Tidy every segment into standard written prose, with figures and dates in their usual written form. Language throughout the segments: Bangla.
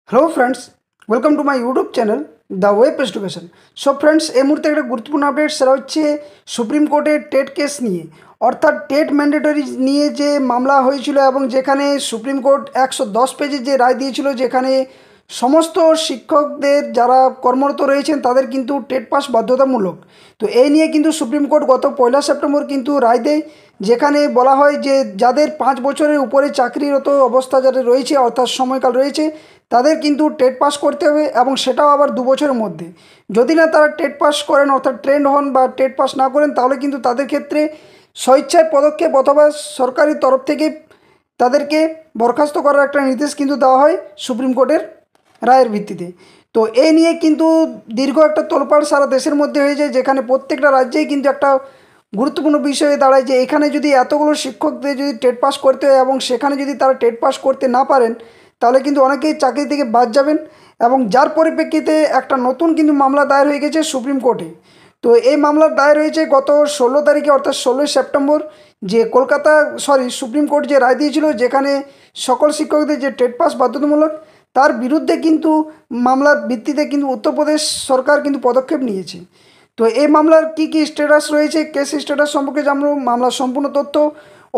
Hello friends, welcome to my YouTube channel the web education. So friends, এই মুহূর্তে একটা গুরুত্বপূর্ণ আপডেট, সেটা হচ্ছে সুপ্রিম কোর্টের টেট কেস নিয়ে, অর্থাৎ টেট ম্যান্ডেটরি নিয়ে যে মামলা হয়েছিল এবং যেখানে সুপ্রিম কোর্ট 110 পেজের যে রায় দিয়েছিল, যেখানে সমস্ত শিক্ষকদের যারা কর্মরত রয়েছেন তাদের কিন্তু টেট পাস বাধ্যতামূলক। তো এই নিয়ে কিন্তু সুপ্রিম কোর্ট গত 1 সেপ্টেম্বর কিন্তু রায় দেয়, যেখানে বলা হয় যে যাদের 5 বছরের উপরে চাকরিরত অবস্থা যারা রয়েছে, অর্থাৎ সময়কাল রয়েছে, তাদের কিন্তু টেট পাস করতে হবে এবং সেটাও আবার 2 বছরের মধ্যে। যদি না তারা টেট পাস করেন, অর্থাৎ ট্রেন্ড হন বা টেট পাস না করেন, তাহলে কিন্তু তাদের ক্ষেত্রে স্বেচ্ছায় পদক্ষেপ অথবা সরকারি তরফ থেকে তাদেরকে বরখাস্ত করার একটা নির্দেশ কিন্তু দেওয়া হয় সুপ্রিম কোর্টের রায়ের ভিত্তিতে। তো এই নিয়ে কিন্তু দীর্ঘ একটা তোলপাড় সারা দেশের মধ্যে হয়ে যায়, যেখানে প্রত্যেকটা রাজ্যেই কিন্তু একটা গুরুত্বপূর্ণ বিষয় হয়ে দাঁড়ায় যে এখানে যদি এতগুলো শিক্ষকদের যদি টেট পাস করতে হয় এবং সেখানে যদি তারা টেট পাস করতে না পারেন, তাহলে কিন্তু অনেকেই চাকরি থেকে বাদ যাবেন। এবং যার পরিপ্রেক্ষিতে একটা নতুন কিন্তু মামলা দায়ের হয়ে গেছে সুপ্রিম কোর্টে। তো এই মামলার দায়ের হয়েছে গত 16 তারিখে, অর্থাৎ 16 সেপ্টেম্বর, যে সুপ্রিম কোর্ট যে রায় দিয়েছিল, যেখানে সকল শিক্ষকদের যে টেট পাস বাধ্যতামূলক, তার বিরুদ্ধে কিন্তু মামলার ভিত্তিতে কিন্তু উত্তরপ্রদেশ সরকার কিন্তু পদক্ষেপ নিয়েছে। তো এই মামলার কী স্ট্যাটাস রয়েছে, কেস স্ট্যাটাস সম্পর্কে জানবো, মামলার সম্পূর্ণ তথ্য,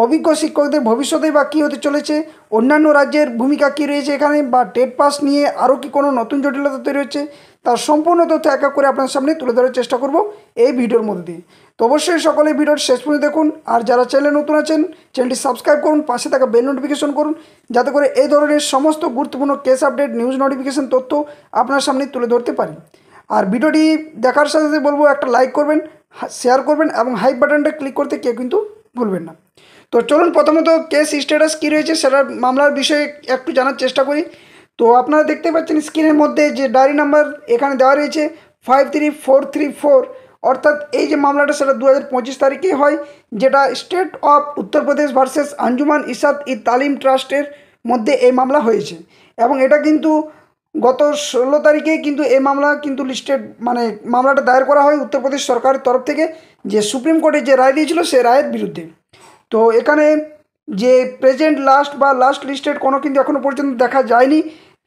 অভিজ্ঞ শিক্ষকদের ভবিষ্যতে বা কী হতে চলেছে, অন্যান্য রাজ্যের ভূমিকা কী রয়েছে এখানে, বা টেট পাস নিয়ে আরও কি কোনো নতুন জটিলতা তৈরি হচ্ছে, তার সম্পূর্ণ তথ্য এক এক করে আপনার সামনে তুলে ধরার চেষ্টা করব এই ভিডিওর মধ্যে দিয়ে। তো অবশ্যই সকলে ভিডিওর শেষ পর্যন্ত দেখুন, আর যারা চ্যানেলে নতুন আছেন চ্যানেলটি সাবস্ক্রাইব করুন, পাশে থাকা বেল নোটিফিকেশন করুন, যাতে করে এই ধরনের সমস্ত গুরুত্বপূর্ণ কেস আপডেট, নিউজ নোটিফিকেশন তথ্য আপনার সামনে তুলে ধরতে পারি। আর ভিডিওটি দেখার সাথে সাথে বলবো একটা লাইক করবেন, শেয়ার করবেন এবং হাইপ বাটনটা ক্লিক করতে কেউ কিন্তু ভুলবেন না। তো চলুন প্রথমত কেস স্ট্যাটাস কী রয়েছে সেটার মামলার বিষয়ে একটু জানার চেষ্টা করি। তো আপনারা দেখতে পাচ্ছেন স্ক্রিনের মধ্যে যে ডায়েরি নাম্বার এখানে দেওয়া রয়েছে 53434, অর্থাৎ এই যে মামলাটা সেটা 2025 তারিখে হয়, যেটা state of Uttar Pradesh versus Anjuman Ishaat ই তালিম ট্রাস্টের মধ্যে এই মামলা হয়েছে। এবং এটা কিন্তু গত 16 তারিখে কিন্তু এই মামলা কিন্তু লিস্টেড, মানে মামলাটা দায়ের করা হয় উত্তরপ্রদেশ সরকারের তরফ থেকে, যে সুপ্রিম কোর্টে যে রায় দিয়েছিল সেই রায়ের বিরুদ্ধে। তো এখানে যে প্রেজেন্ট লাস্ট লিস্টেড কোনো কিন্তু এখনও পর্যন্ত দেখা যায়নি।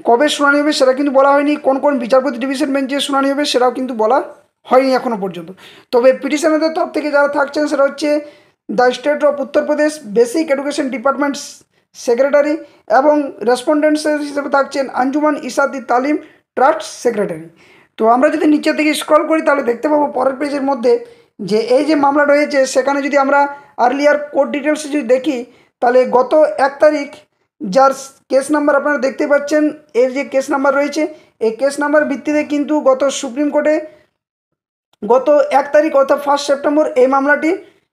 কবে শুনানি হবে সেটা কিন্তু বলা হয়নি, কোন কোন বিচারপতি ডিভিশন বেঞ্চে শুনানি হবে সেটাও কিন্তু বলা হয়নি এখনও পর্যন্ত। তবে পিটিশনারদের তরফ থেকে যারা থাকছেন সেটা হচ্ছে the state of Uttar Pradesh basic education department secretary, এবং রেসপন্ডেন্টস হিসেবে থাকছেন আঞ্জুমান ইসাত ই তালিম ট্রাস্ট সেক্রেটারি। তো আমরা যদি নিচের দিকে স্ক্রল করি তাহলে দেখতে পাবো পরের পেজের মধ্যে যে এই যে মামলা রয়েছে, সেখানে যদি আমরা আর্লিয়ার কোর্ট ডিটেলসে যদি দেখি, তাহলে গত 1 তারিখ যার কেস নাম্বার আপনারা দেখতে পাচ্ছেন, এর যে কেস নাম্বার রয়েছে, এই কেস নাম্বার ভিত্তিতে কিন্তু গত সুপ্রিম কোর্টে গত 1 তারিখ অর্থাৎ 1 সেপ্টেম্বর এই মামলাটি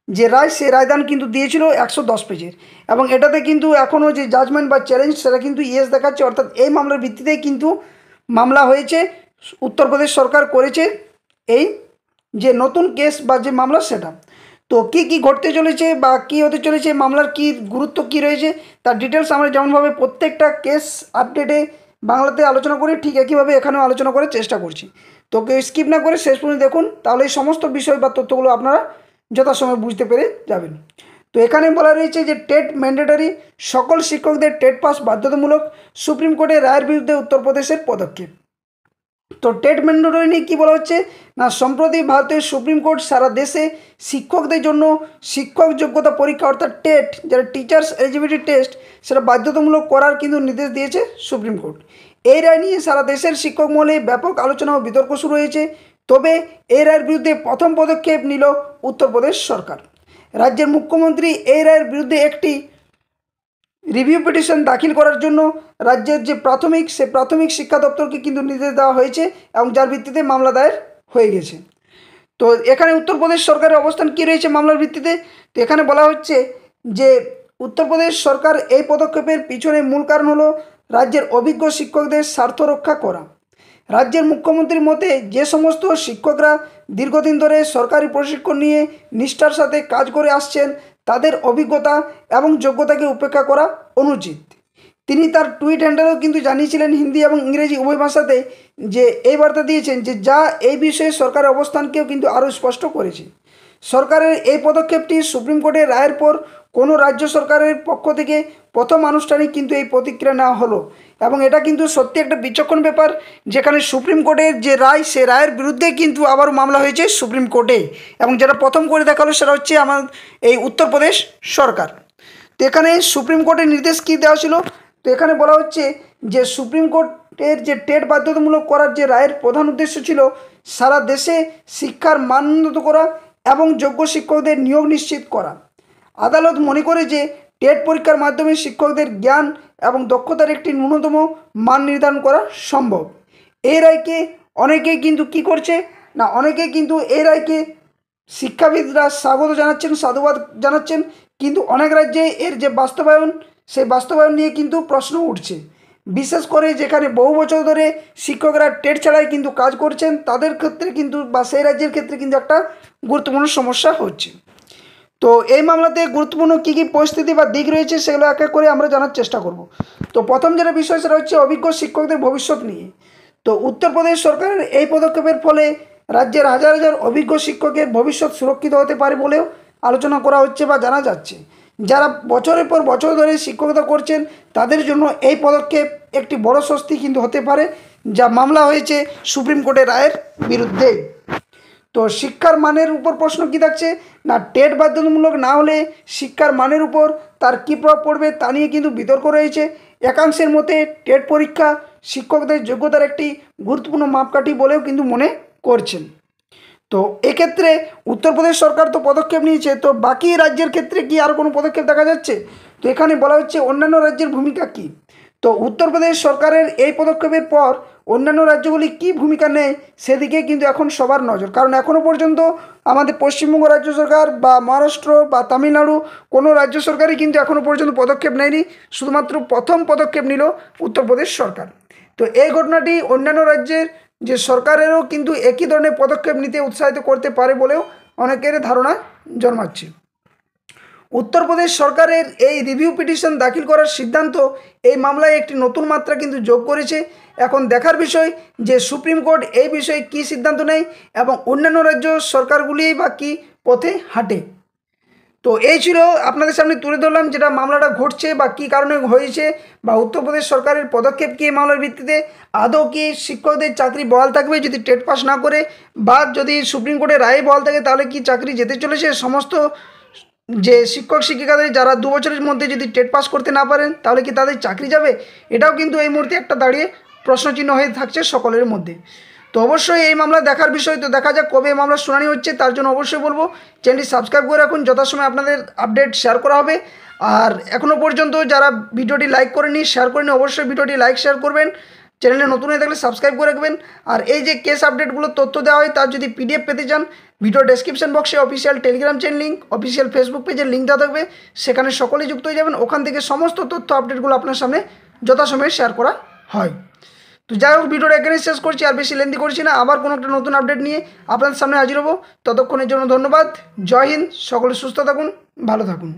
যে রায়, সেই রায়দান কিন্তু দিয়েছিল 110 পেজের। এবং এটাতে কিন্তু এখনও যে জাজমেন্ট বা চ্যালেঞ্জ সেটা কিন্তু ইয়েস দেখাচ্ছে, অর্থাৎ এই মামলার ভিত্তিতেই কিন্তু মামলা হয়েছে, উত্তরপ্রদেশ সরকার করেছে এই যে নতুন কেস বা যে মামলা সেটা। তো কী ঘটতে চলেছে বা কী হতে চলেছে, মামলার কী গুরুত্ব কী রয়েছে, তার ডিটেলস আমরা যেমনভাবে প্রত্যেকটা কেস আপডেটে বাংলাতে আলোচনা করি, ঠিক একইভাবে এখানেও আলোচনা করার চেষ্টা করছি। তো কেউ স্কিপ না করে শেষ পর্যন্ত দেখুন, তাহলে এই সমস্ত বিষয় বা তথ্যগুলো আপনারা যথাসময়ে বুঝতে পেরে যাবেন। তো এখানে বলা রয়েছে যে টেট ম্যান্ডেটরি, সকল শিক্ষকদের টেট পাস বাধ্যতামূলক, সুপ্রিম কোর্টের রায়ের বিরুদ্ধে উত্তরপ্রদেশের পদক্ষেপ। তো টেট ম্যান্ডেটরি নিয়ে কী বলা হচ্ছে না, সম্প্রতি ভারতের সুপ্রিম কোর্ট সারা দেশে শিক্ষকদের জন্য শিক্ষক যোগ্যতা পরীক্ষা অর্থাৎ টেট, যারা টিচার্স এলিজিবিলিটি টেস্ট, সেটা বাধ্যতামূলক করার কিন্তু নির্দেশ দিয়েছে সুপ্রিম কোর্ট। এই রায় নিয়ে সারা দেশের শিক্ষক মহলে ব্যাপক আলোচনা ও বিতর্ক শুরু হয়েছে। তবে এই রায়ের বিরুদ্ধে প্রথম পদক্ষেপ নিল উত্তরপ্রদেশ সরকার। রাজ্যের মুখ্যমন্ত্রী এই রায়ের বিরুদ্ধে একটি রিভিউ পিটিশন দাখিল করার জন্য রাজ্যের যে প্রাথমিক শিক্ষা দপ্তরকে কিন্তু নির্দেশ দেওয়া হয়েছে, এবং যার ভিত্তিতে মামলা দায়ের হয়ে গেছে। তো এখানে উত্তরপ্রদেশ সরকারের অবস্থান কী রয়েছে মামলার ভিত্তিতে, তো এখানে বলা হচ্ছে যে উত্তরপ্রদেশ সরকার এই পদক্ষেপের পিছনে মূল কারণ হলো রাজ্যের অভিজ্ঞ শিক্ষকদের স্বার্থ রক্ষা করা। রাজ্যের মুখ্যমন্ত্রীর মতে যে সমস্ত শিক্ষকরা দীর্ঘদিন ধরে সরকারি প্রশিক্ষণ নিয়ে নিষ্ঠার সাথে কাজ করে আসছেন, তাদের অভিজ্ঞতা এবং যোগ্যতাকে উপেক্ষা করা অনুচিত। তিনি তার টুইট হ্যান্ডেলেও কিন্তু জানিয়েছিলেন হিন্দি এবং ইংরেজি উভয় ভাষাতে, যে এই বার্তা দিয়েছেন যে যা এই বিষয়ে সরকারের অবস্থানকেও কিন্তু আরও স্পষ্ট করেছে। সরকারের এই পদক্ষেপটি সুপ্রিম কোর্টের রায়ের পর কোনো রাজ্য সরকারের পক্ষ থেকে প্রথম আনুষ্ঠানিক কিন্তু এই প্রতিক্রিয়া নেওয়া হলো, এবং এটা কিন্তু সত্যি একটা বিচক্ষণ ব্যাপার, যেখানে সুপ্রিম কোর্টের যে রায়, সে রায়ের বিরুদ্ধে কিন্তু আবারও মামলা হয়েছে সুপ্রিম কোর্টে, এবং যেটা প্রথম করে দেখালো সেটা হচ্ছে আমার এই উত্তরপ্রদেশ সরকার। তো এখানে সুপ্রিম কোর্টের নির্দেশ কী দেওয়া ছিল, তো এখানে বলা হচ্ছে যে সুপ্রিম কোর্টের যে টেট বাধ্যতামূলক করার যে রায়ের প্রধান উদ্দেশ্য ছিল সারা দেশে শিক্ষার মান উন্নত করা এবং যোগ্য শিক্ষকদের নিয়োগ নিশ্চিত করা। আদালত মনে করে যে টেট পরীক্ষার মাধ্যমে শিক্ষকদের জ্ঞান এবং দক্ষতার একটি ন্যূনতম মান নির্ধারণ করা সম্ভব। এই রায়কে অনেকেই কিন্তু কী করছে না, অনেকেই কিন্তু এই রায়কে শিক্ষাবিদরা স্বাগত জানাচ্ছেন, সাধুবাদ জানাচ্ছেন, কিন্তু অনেক রাজ্যে এর যে বাস্তবায়ন, সেই বাস্তবায়ন নিয়ে কিন্তু প্রশ্ন উঠছে। বিশেষ করে যেখানে বহু বছর ধরে শিক্ষকরা টেট ছাড়াই কিন্তু কাজ করছেন, তাদের ক্ষেত্রে কিন্তু বা সেই রাজ্যের ক্ষেত্রে কিন্তু একটা গুরুত্বপূর্ণ সমস্যা হচ্ছে। তো এই মামলাতে গুরুত্বপূর্ণ কী কী পরিস্থিতি বা দিক রয়েছে সেগুলো এক এক করে আমরা জানার চেষ্টা করব। তো প্রথম যেটা বিষয় সেটা হচ্ছে অভিজ্ঞ শিক্ষকদের ভবিষ্যৎ নিয়ে। তো উত্তরপ্রদেশ সরকারের এই পদক্ষেপের ফলে রাজ্যের হাজার হাজার অভিজ্ঞ শিক্ষকের ভবিষ্যৎ সুরক্ষিত হতে পারে বলেও আলোচনা করা হচ্ছে বা জানা যাচ্ছে। যারা বছরের পর বছর ধরে শিক্ষকতা করছেন তাদের জন্য এই পদক্ষেপ একটি বড় স্বস্তি কিন্তু হতে পারে, যা মামলা হয়েছে সুপ্রিম কোর্টের রায়ের বিরুদ্ধে। তো শিক্ষার মানের উপর প্রশ্ন কী থাকছে না, টেট বাধ্যতামূলক না হলে শিক্ষার মানের উপর তার কী প্রভাব পড়বে তা নিয়ে কিন্তু বিতর্ক রয়েছে। একাংশের মতে টেট পরীক্ষা শিক্ষকদের যোগ্যতার একটি গুরুত্বপূর্ণ মাপকাঠি বলেও কিন্তু মনে করছেন। তো এক্ষেত্রে উত্তরপ্রদেশ সরকার তো পদক্ষেপ নিয়েছে, তো বাকি রাজ্যের ক্ষেত্রে কি আর কোনো পদক্ষেপ দেখা যাচ্ছে? তো এখানে বলা হচ্ছে অন্যান্য রাজ্যের ভূমিকা কী। তো উত্তরপ্রদেশ সরকারের এই পদক্ষেপের পর অন্যান্য রাজ্যগুলি কী ভূমিকা নেয় সেদিকে কিন্তু এখন সবার নজর, কারণ এখনও পর্যন্ত আমাদের পশ্চিমবঙ্গ রাজ্য সরকার বা মহারাষ্ট্র বা তামিলনাড়ু কোনো রাজ্য সরকারই কিন্তু এখনও পর্যন্ত পদক্ষেপ নেয়নি, শুধুমাত্র প্রথম পদক্ষেপ নিল উত্তরপ্রদেশ সরকার। তো এই ঘটনাটি অন্যান্য রাজ্যের যে সরকারেরও কিন্তু একই ধরনের পদক্ষেপ নিতে উৎসাহিত করতে পারে বলেও অনেকের ধারণা জন্মাচ্ছে। উত্তরপ্রদেশ সরকারের এই রিভিউ পিটিশন দাখিল করার সিদ্ধান্ত এই মামলায় একটি নতুন মাত্রা কিন্তু যোগ করেছে। এখন দেখার বিষয় যে সুপ্রিম কোর্ট এই বিষয়ে কী সিদ্ধান্ত নেয় এবং অন্যান্য রাজ্য সরকারগুলি বা কী পথে হাঁটে। তো এই ছিল আপনাদের সামনে তুলে ধরলাম যেটা মামলাটা ঘটছে বা কী কারণে হয়েছে, বা উত্তরপ্রদেশ সরকারের পদক্ষেপ কী এই মামলার ভিত্তিতে। আদৌ কি শিক্ষকদের চাকরি বহাল থাকবে যদি টেট পাস না করে, বা যদি সুপ্রিম কোর্টের রায়ে বহাল থাকে তাহলে কি চাকরি যেতে চলেছে সমস্ত যে শিক্ষক শিক্ষিকাদের যারা 2 বছরের মধ্যে যদি টেট পাস করতে না পারেন তাহলে কি তাদের চাকরি যাবে? এটাও কিন্তু এই মুহূর্তে একটা দাঁড়িয়ে প্রশ্নচিহ্ন হয়ে থাকছে সকলের মধ্যে। তো অবশ্যই এই মামলা দেখার বিষয়, তো দেখা যাক কবে মামলার শুনানি হচ্ছে। তার জন্য অবশ্যই বলবো চ্যানেলটি সাবস্ক্রাইব করে রাখুন, যথাসময় আপনাদের আপডেট শেয়ার করা হবে। আর এখনও পর্যন্ত যারা ভিডিওটি লাইক করেনি, শেয়ার করেনি, অবশ্যই ভিডিওটি লাইক শেয়ার করবেন। চ্যানেলে নতুন হয়ে থাকলে সাবস্ক্রাইব করে রাখবেন। আর এই যে কেস আপডেটগুলো তথ্য দেওয়া হয় তার যদি পিডিএফ পেতে চান, ভিডিও ডেসক্রিপশন বক্সে official Telegram channel link, official Facebook পেজের লিঙ্ক দেওয়া থাকবে, সেখানে সকলেই যুক্ত হয়ে যাবেন। ওখান থেকে সমস্ত তথ্য আপডেটগুলো আপনার সামনে যথাসময়ে শেয়ার করা হয়। তো যাই হোক, ভিডিওটা এখানে শেষ করছি, আর বেশি লেন্দি করছি না। আবার কোনো একটা নতুন আপডেট নিয়ে আপনাদের সামনে হাজির হব। ততক্ষণের জন্য ধন্যবাদ। জয় হিন্দ। সকলে সুস্থ থাকুন, ভালো থাকুন।